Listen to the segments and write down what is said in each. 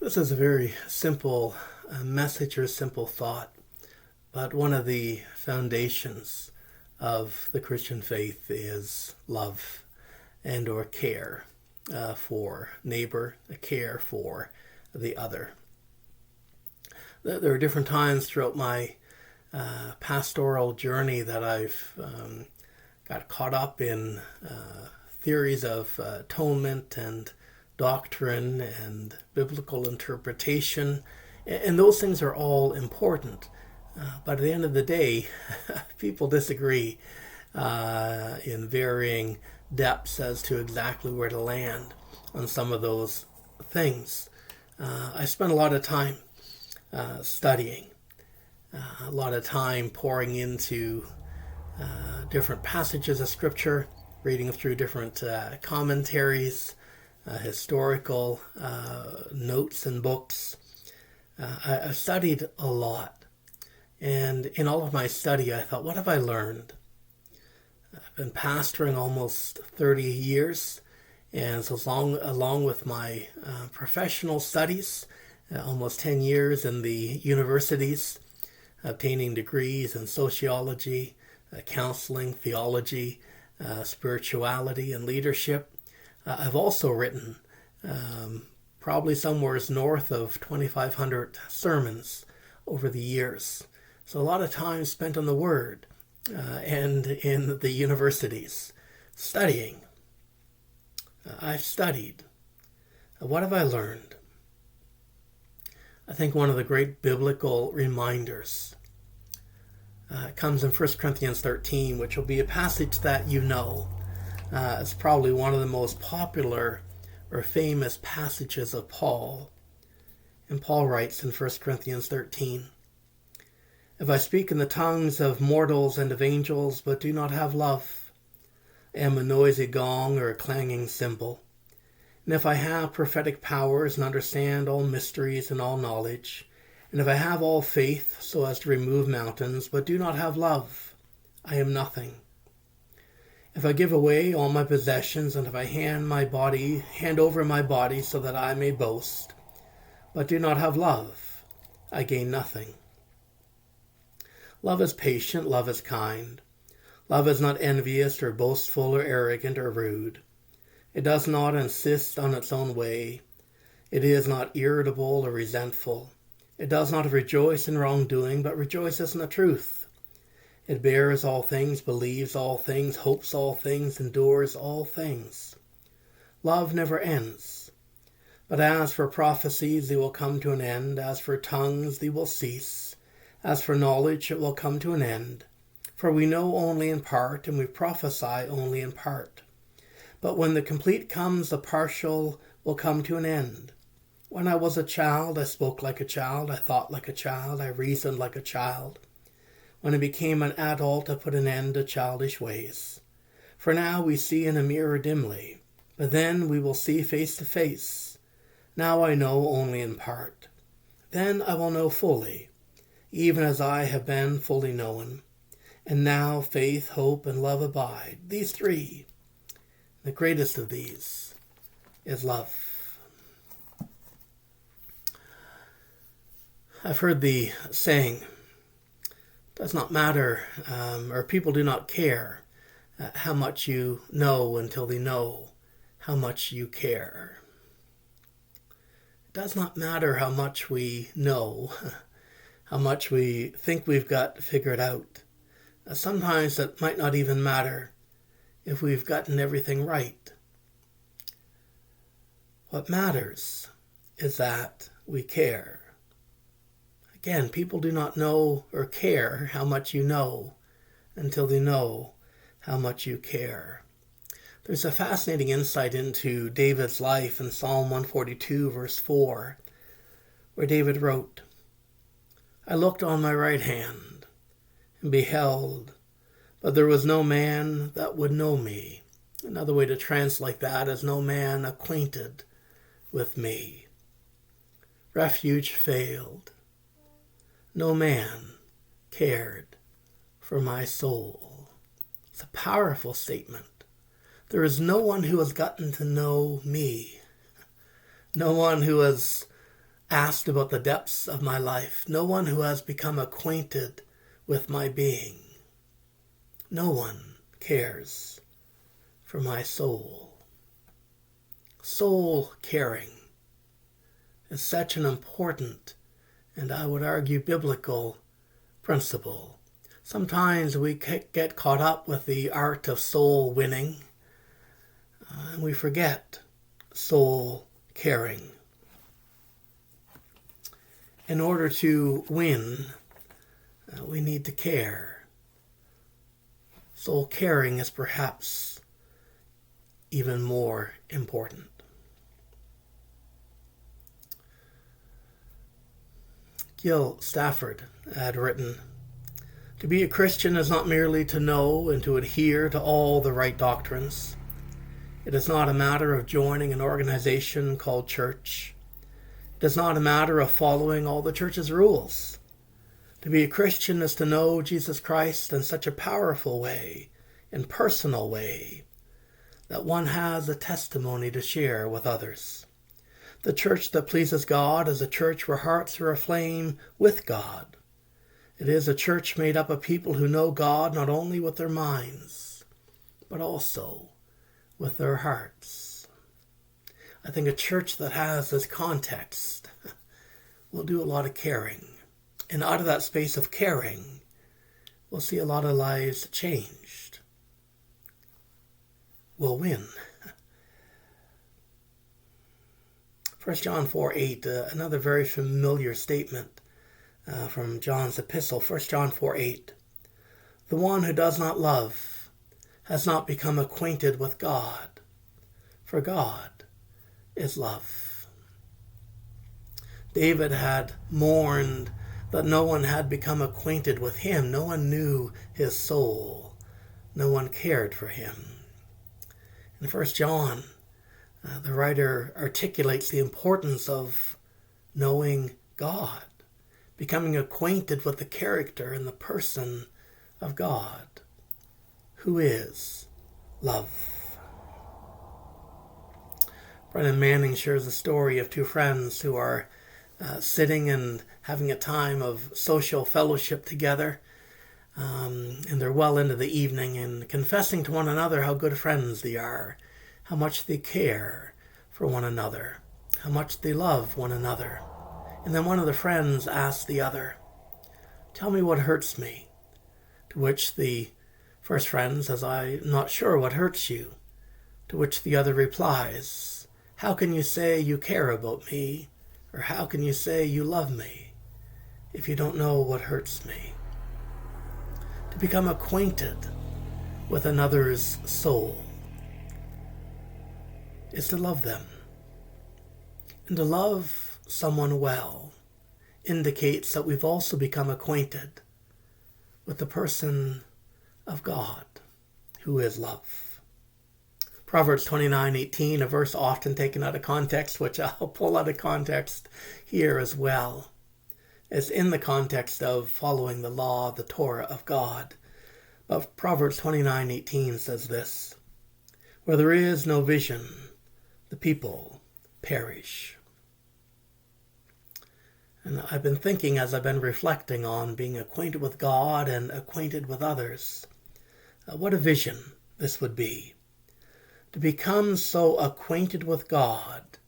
This is a very simple message or simple thought, but one of the foundations of the Christian faith is love and or care for neighbor, a care for the other. There are different times throughout my pastoral journey that I've got caught up in theories of atonement and doctrine and biblical interpretation, and those things are all important. But at the end of the day, people disagree in varying depths as to exactly where to land on some of those things. I spent a lot of time studying, a lot of time pouring into different passages of Scripture, reading through different commentaries, historical notes and books. I studied a lot. And in all of my study, I thought, what have I learned? I've been pastoring almost 30 years, and so along with my professional studies, almost 10 years in the universities, obtaining degrees in sociology, counseling, theology, spirituality, and leadership. I've also written probably somewhere north of 2,500 sermons over the years. So a lot of time spent on the Word and in the universities studying. I've studied. What have I learned? I think one of the great biblical reminders comes in 1 Corinthians 13, which will be a passage that you know. It's probably one of the most popular or famous passages of Paul. And Paul writes in 1 Corinthians 13, "If I speak in the tongues of mortals and of angels, but do not have love, I am a noisy gong or a clanging cymbal. And if I have prophetic powers and understand all mysteries and all knowledge, and if I have all faith so as to remove mountains, but do not have love, I am nothing. If I give away all my possessions, and if I hand over my body so that I may boast, but do not have love, I gain nothing. Love is patient, love is kind. Love is not envious or boastful or arrogant or rude. It does not insist on its own way. It is not irritable or resentful. It does not rejoice in wrongdoing, but rejoices in the truth. It bears all things, believes all things, hopes all things, endures all things. Love never ends. But as for prophecies, they will come to an end. As for tongues, they will cease. As for knowledge, it will come to an end. For we know only in part, and we prophesy only in part. But when the complete comes, the partial will come to an end. When I was a child, I spoke like a child, I thought like a child, I reasoned like a child. When I became an adult, I put an end to childish ways. For now we see in a mirror dimly, but then we will see face to face. Now I know only in part. Then I will know fully, even as I have been fully known. And now faith, hope, and love abide, these three. The greatest of these is love." I've heard the saying, does not matter, or people do not care how much you know until they know how much you care. It does not matter how much we know, how much we think we've got figured out. Sometimes it might not even matter if we've gotten everything right. What matters is that we care. Again, people do not know or care how much you know until they know how much you care. There's a fascinating insight into David's life in Psalm 142, verse 4, where David wrote, "I looked on my right hand and beheld, but there was no man that would know me." Another way to translate that is no man acquainted with me. Refuge failed. No man cared for my soul. It's a powerful statement. There is no one who has gotten to know me. No one who has asked about the depths of my life. No one who has become acquainted with my being. No one cares for my soul. Soul caring is such an important, and I would argue biblical, principle. Sometimes we get caught up with the art of soul winning, and we forget soul caring. In order to win, we need to care. Soul caring is perhaps even more important. Gil Stafford had written, "To be a Christian is not merely to know and to adhere to all the right doctrines. It is not a matter of joining an organization called church. It is not a matter of following all the church's rules. To be a Christian is to know Jesus Christ in such a powerful way, and personal way, that one has a testimony to share with others. The church that pleases God is a church where hearts are aflame with God. It is a church made up of people who know God not only with their minds, but also with their hearts." I think a church that has this context will do a lot of caring. And out of that space of caring, we'll see a lot of lives changed. We'll win. 1 John 4:8, another very familiar statement from John's epistle. 1 John 4:8. "The one who does not love has not become acquainted with God, for God is love." David had mourned that no one had become acquainted with him. No one knew his soul. No one cared for him. In 1 John, the writer articulates the importance of knowing God, becoming acquainted with the character and the person of God, who is love. Brennan Manning shares a story of two friends who are sitting and having a time of social fellowship together, and they're well into the evening, and confessing to one another how good friends they are, how much they care for one another, how much they love one another. And then one of the friends asks the other, "Tell me what hurts me." To which the first friend says, "I'm not sure what hurts you." To which the other replies, "How can you say you care about me, or how can you say you love me, if you don't know what hurts me?" To become acquainted with another's soul is to love them. And to love someone well indicates that we've also become acquainted with the person of God, who is love. Proverbs 29:18, a verse often taken out of context, which I'll pull out of context here as well. It's in the context of following the law, the Torah of God. But Proverbs 29:18 says this, "Where there is no vision, the people perish." And I've been thinking, as I've been reflecting on being acquainted with God and acquainted with others, what a vision this would be. To become so acquainted with God,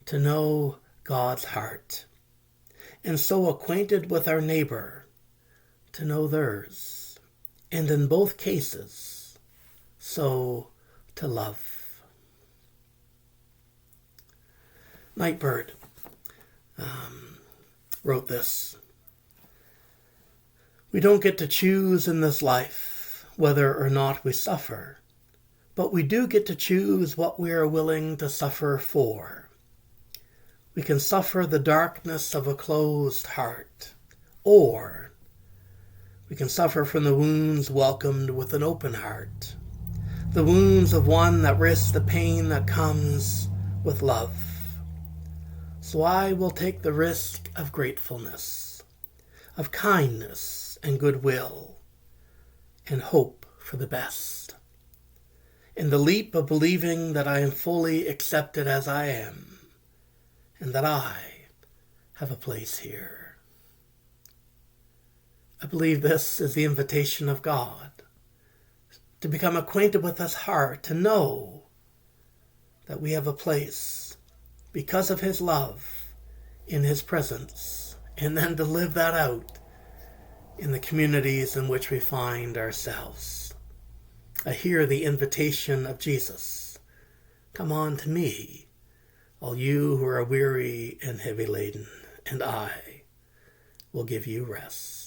to know God's heart, and so acquainted with our neighbor, to know theirs, and in both cases, so to love. Nightbird wrote this, "We don't get to choose in this life whether or not we suffer, but we do get to choose what we are willing to suffer for. We can suffer the darkness of a closed heart, or we can suffer from the wounds welcomed with an open heart, the wounds of one that risks the pain that comes with love. So I will take the risk of gratefulness, of kindness and goodwill, and hope for the best, in the leap of believing that I am fully accepted as I am, and that I have a place here. I believe this is the invitation of God, to become acquainted with his heart, to know that we have a place because of his love in his presence, and then to live that out in the communities in which we find ourselves. I hear the invitation of Jesus. Come on to me, all you who are weary and heavy laden, and I will give you rest.